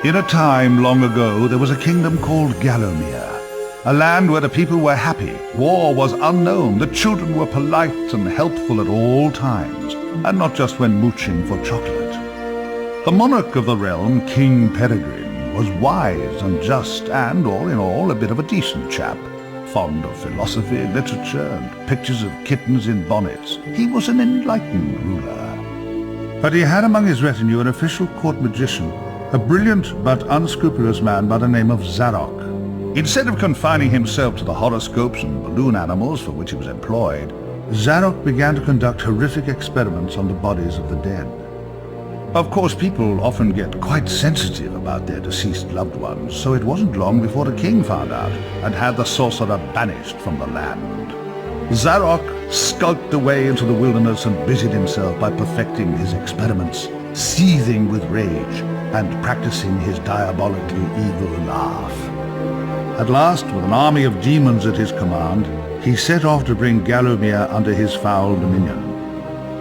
In a time long ago, there was a kingdom called Gallowmere, a land where the people were happy, war was unknown, the children were polite and helpful at all times, and not just when mooching for chocolate. The monarch of the realm, King Peregrine, was wise and just and, all in all, a bit of a decent chap, fond of philosophy, literature, and pictures of kittens in bonnets. He was an enlightened ruler. But he had among his retinue an official court magician, a brilliant but unscrupulous man by the name of Zarok. Instead of confining himself to the horoscopes and balloon animals for which he was employed, Zarok began to conduct horrific experiments on the bodies of the dead. Of course, people often get quite sensitive about their deceased loved ones, so it wasn't long before the king found out and had the sorcerer banished from the land. Zarok skulked away into the wilderness and busied himself by perfecting his experiments, seething with rage and practicing his diabolically evil laugh. At last, with an army of demons at his command, he set off to bring Gallowmere under his foul dominion.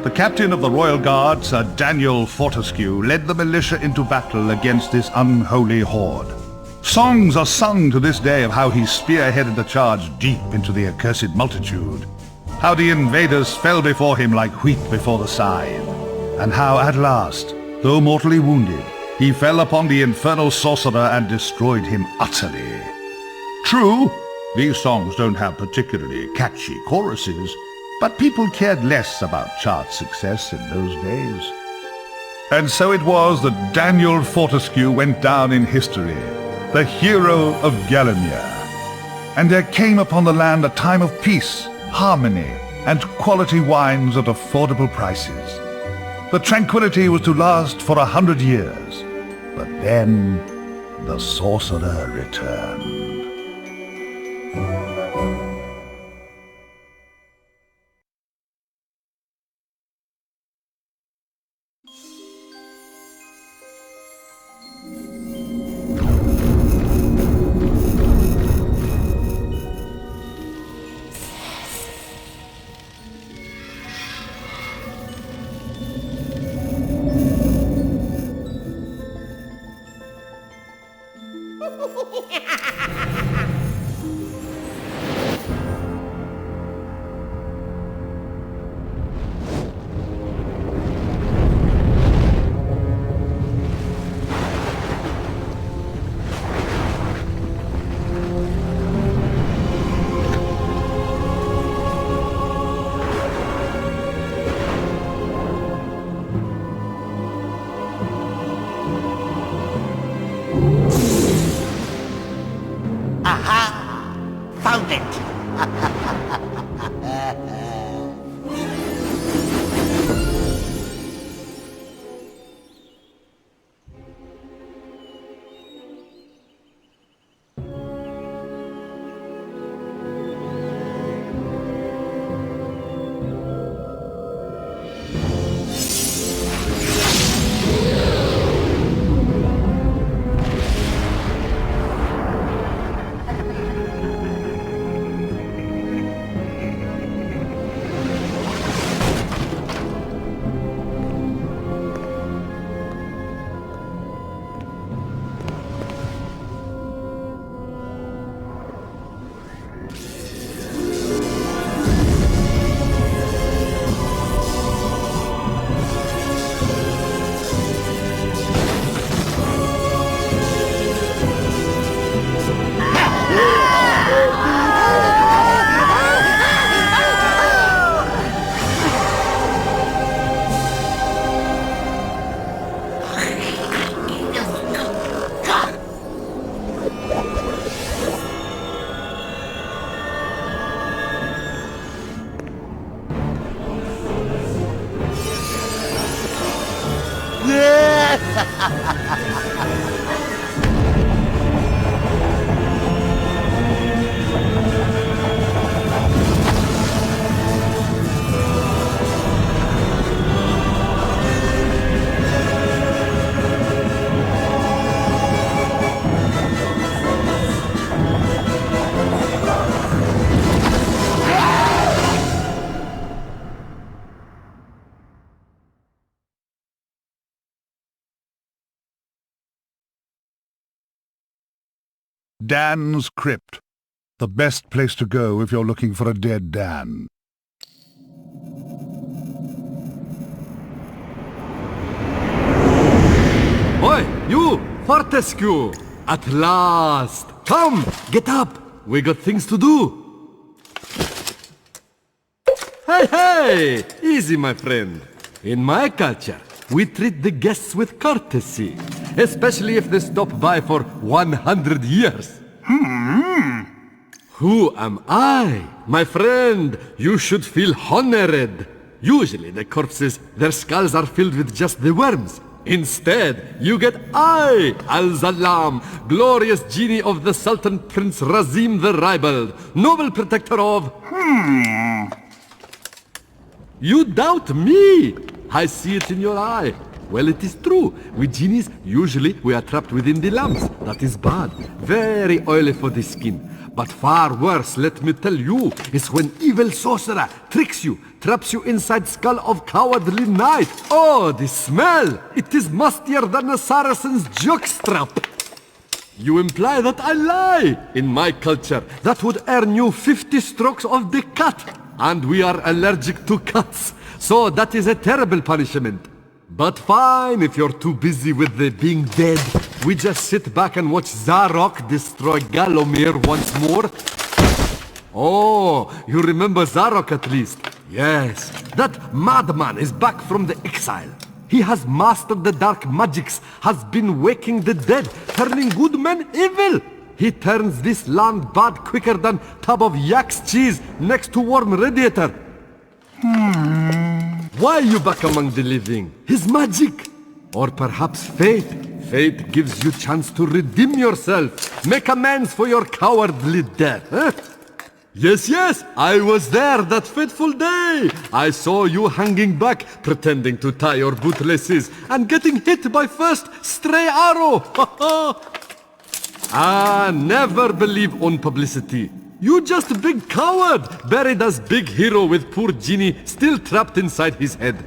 The captain of the royal guard, Sir Daniel Fortesque, led the militia into battle against this unholy horde. Songs are sung to this day of how he spearheaded the charge deep into the accursed multitude, how the invaders fell before him like wheat before the scythe, and how at last, though mortally wounded, he fell upon the infernal sorcerer and destroyed him utterly. True, these songs don't have particularly catchy choruses, but people cared less about chart success in those days. And so it was that Daniel Fortesque went down in history, the hero of Gallowmere. And there came upon the land a time of peace, harmony, and quality wines at affordable prices. The tranquility was to last for 100 years, but then the sorcerer returned. Found it! Dan's Crypt. The best place to go if you're looking for a dead Dan. Oi, you! Fortesque! At last! Come! Get up! We got things to do! Hey! Easy, my friend. In my culture, we treat the guests with courtesy, especially if they stop by for 100 years. Who am I? My friend, you should feel honored. Usually the corpses, their skulls are filled with just the worms. Instead, you get I, Al-Zalam, glorious genie of the Sultan Prince Razim the Ribald, noble protector of... You doubt me? I see it in your eye. Well, it is true. We genies, usually we are trapped within the lamps. That is bad. Very oily for the skin. But far worse, let me tell you, is when evil sorcerer tricks you, traps you inside skull of cowardly knight. Oh, the smell! It is mustier than a Saracen's jockstrap. You imply that I lie. In my culture, that would earn you 50 strokes of the cut. And we are allergic to cuts. So that is a terrible punishment. But fine, if you're too busy with the being dead, we just sit back and watch Zarok destroy Gallowmere once more. Oh, you remember Zarok at least? Yes, that madman is back from the exile. He has mastered the dark magics, has been waking the dead, turning good men evil. He turns this land bad quicker than tub of yak's cheese next to warm radiator. Why you back among the living? His magic? Or perhaps fate? Fate gives you chance to redeem yourself. Make amends for your cowardly death, huh? Yes, I was there that fateful day. I saw you hanging back, pretending to tie your bootlaces, and getting hit by first stray arrow. Never believe on publicity. You just a big coward, buried as big hero with poor genie still trapped inside his head.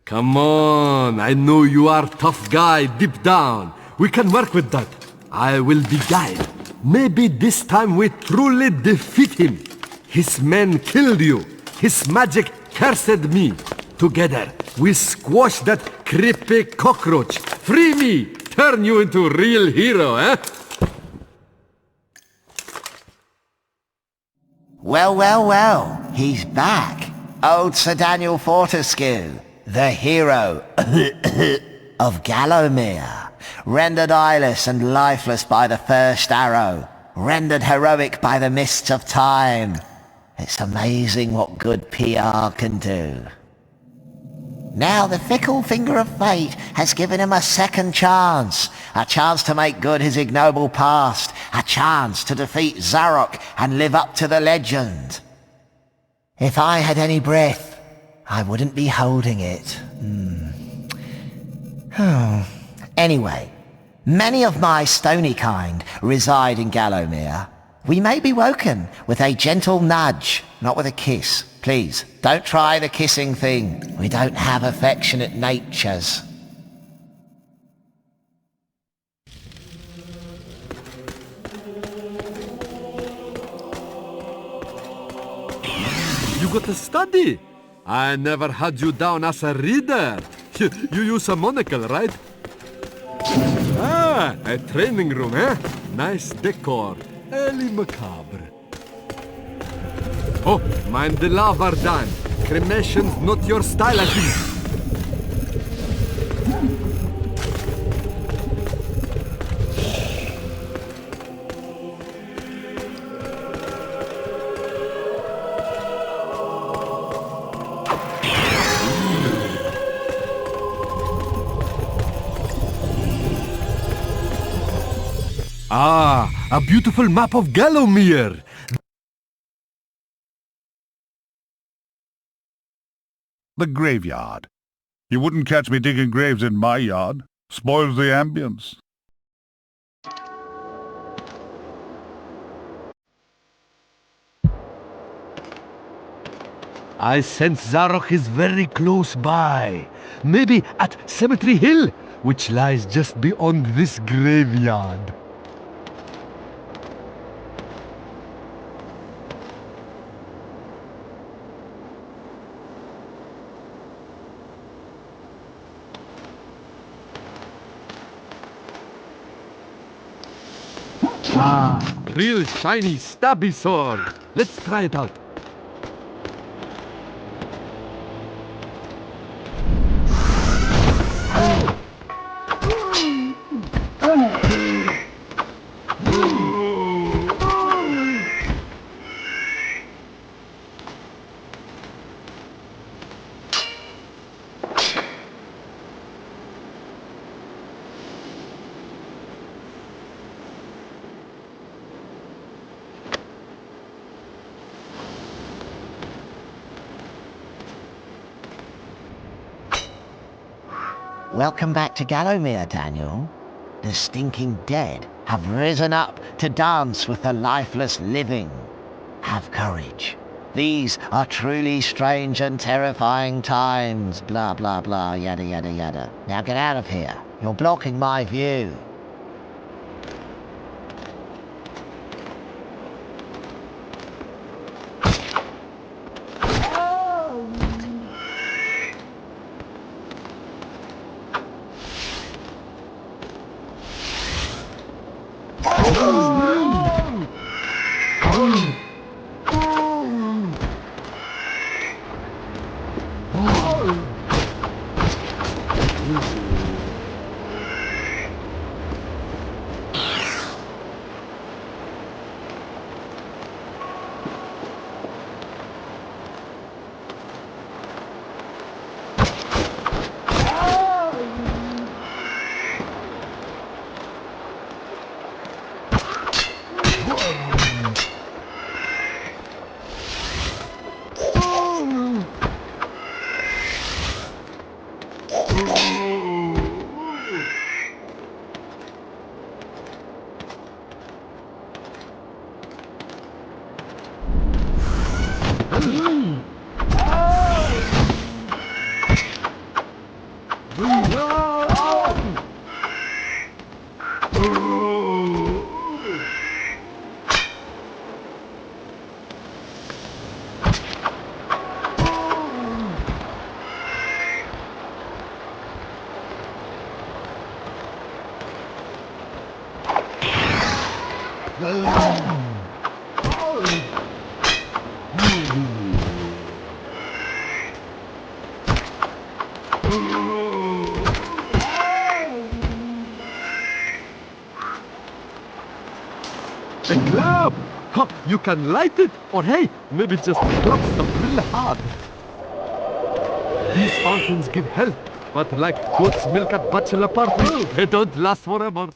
Come on, I know you are tough guy deep down. We can work with that. I will be guide. Maybe this time we truly defeat him. His men killed you. His magic cursed me. Together, we squash that creepy cockroach. Free me! Turn you into a real hero, eh? Well, he's back. Old Sir Daniel Fortesque, the hero of Gallowmere, rendered eyeless and lifeless by the first arrow, rendered heroic by the mists of time. It's amazing what good PR can do. Now the fickle finger of fate has given him a second chance. A chance to make good his ignoble past. A chance to defeat Zarok and live up to the legend. If I had any breath, I wouldn't be holding it. Anyway, many of my stony kind reside in Gallowmere. We may be woken with a gentle nudge, not with a kiss. Please, don't try the kissing thing. We don't have affectionate natures. You got to study. I never had you down as a reader. You use a monocle, right? A training room, eh? Nice decor. Early macabre. Oh, mind the lava, Dan. Cremation's not your style, I think. A beautiful map of Gallowmere. The graveyard. You wouldn't catch me digging graves in my yard. Spoils the ambience. I sense Zarok is very close by. Maybe at Cemetery Hill, which lies just beyond this graveyard. Real shiny, stabby sword. Let's try it out. Welcome back to Gallowmere, Daniel. The stinking dead have risen up to dance with the lifeless living. Have courage. These are truly strange and terrifying times. Blah, blah, blah, yada, yada, yada. Now get out of here. You're blocking my view. A club! Huh, you can light it, or hey, maybe just drop stuff really hard. These fountains give health, but like goat's milk at bachelor party, they don't last forever.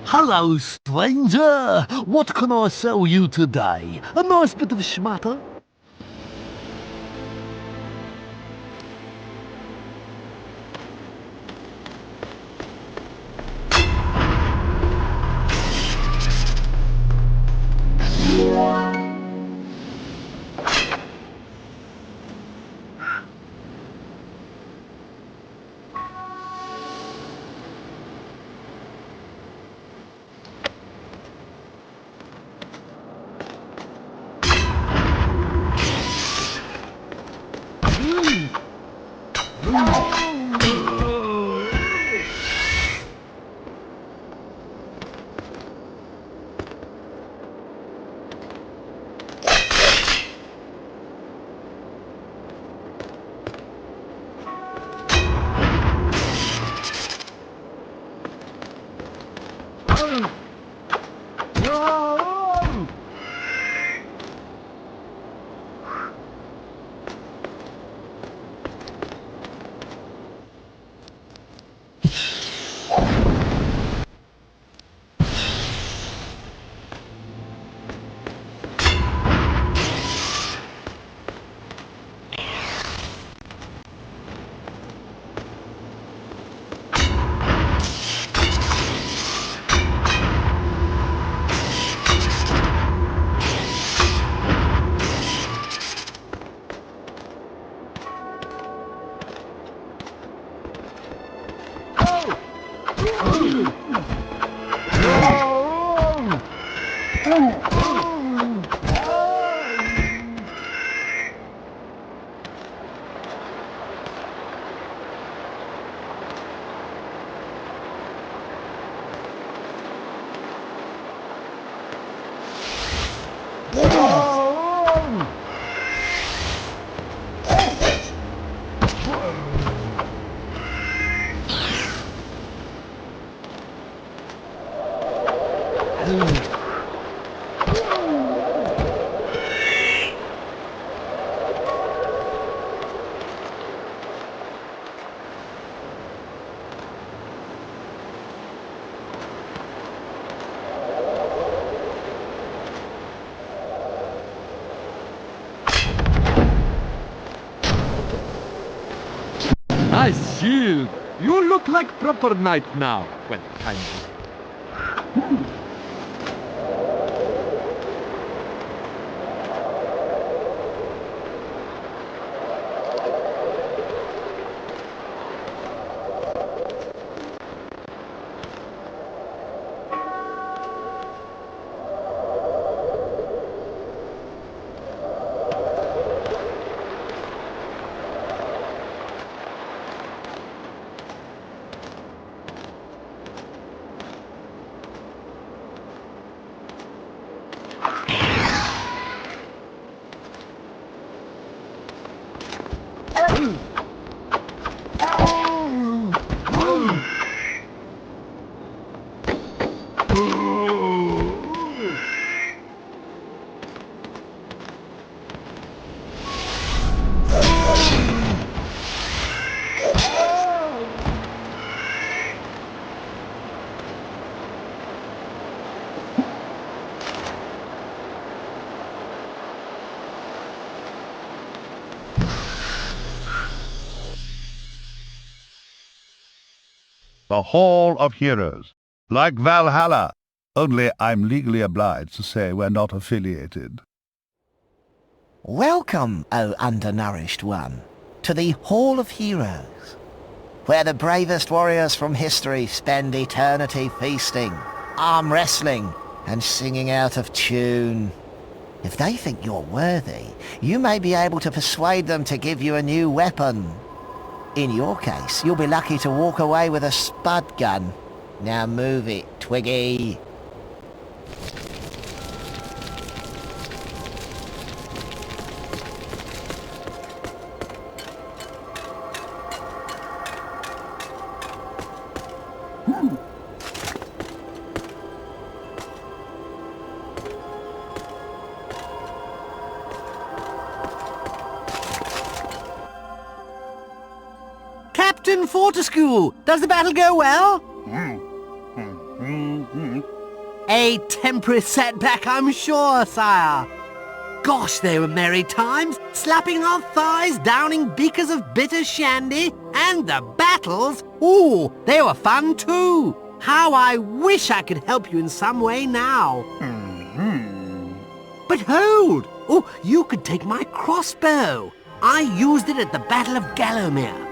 Hello, stranger! What can I sell you today? A nice bit of schmatter? Nice shield! You look like proper knight now. Well, kind of. The Hall of Heroes. Like Valhalla, only I'm legally obliged to say we're not affiliated. Welcome, O undernourished one, to the Hall of Heroes, where the bravest warriors from history spend eternity feasting, arm wrestling, and singing out of tune. If they think you're worthy, you may be able to persuade them to give you a new weapon. In your case, you'll be lucky to walk away with a spud gun. Now move it, Twiggy. Captain Fortesque, does the battle go well? A temporary setback, I'm sure, sire. Gosh, they were merry times, slapping our thighs, downing beakers of bitter shandy, and the battles, ooh, they were fun too. How I wish I could help you in some way now. But hold! Oh, you could take my crossbow. I used it at the Battle of Gallowmere.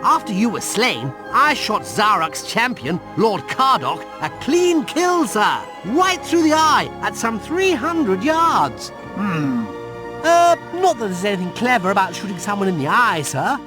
After you were slain, I shot Zarok's champion, Lord Cardok, a clean kill, sir. Right through the eye, at some 300 yards. Not that there's anything clever about shooting someone in the eye, sir.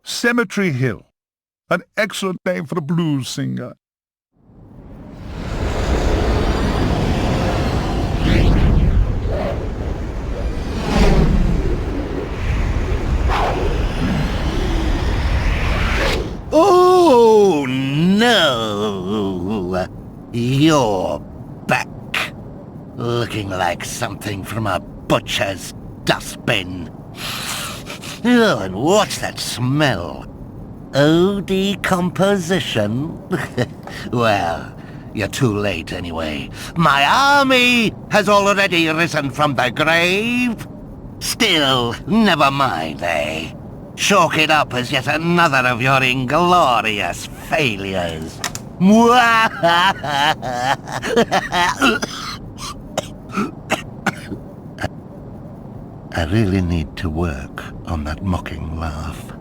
Cemetery Hill. An excellent name for a blues singer. Oh, no! You're back. Looking like something from a butcher's dustbin. Oh, and what's that smell? Oh, decomposition? Well, you're too late anyway. My army has already risen from the grave. Still, never mind, eh? Chalk it up as yet another of your inglorious failures. I really need to work on that mocking laugh.